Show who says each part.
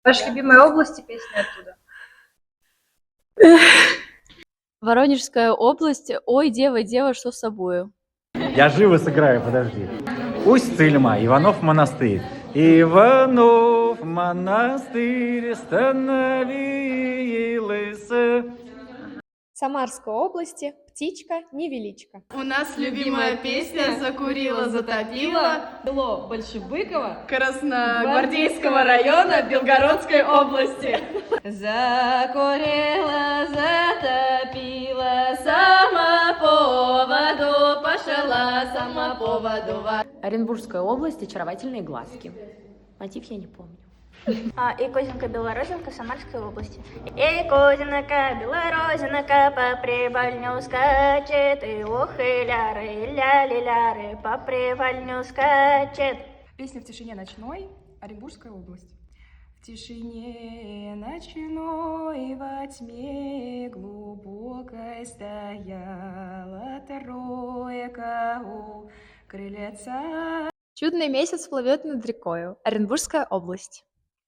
Speaker 1: Ваша любимая область и песня оттуда?
Speaker 2: Воронежская область. Ой, дева, дева, что с собою?
Speaker 3: Я живо сыграю, подожди. Усть-Цильма, Иванов монастырь. Иванов монастырь становился.
Speaker 4: Самарской области птичка невеличка.
Speaker 5: У нас любимая песня «Закурила, затопила»
Speaker 6: Село Большебыково
Speaker 5: Красногвардейского района Белгородской области.
Speaker 6: закурила, затопила, сама по воду пошла, сама по воду.
Speaker 7: Оренбургская область, очаровательные глазки. Мотив я не помню.
Speaker 8: И Козинка Белорозинка Самарской области. И Козинка Белорозинка по привальню скачет, и ох, и ляры, и ля-ли-ляры по привальню скачет.
Speaker 9: Песня «В тишине ночной», Оренбургская область. В тишине ночной, во тьме глубокой стояла тройка у крыльца.
Speaker 4: Чудный месяц плывет над рекою. Оренбургская область.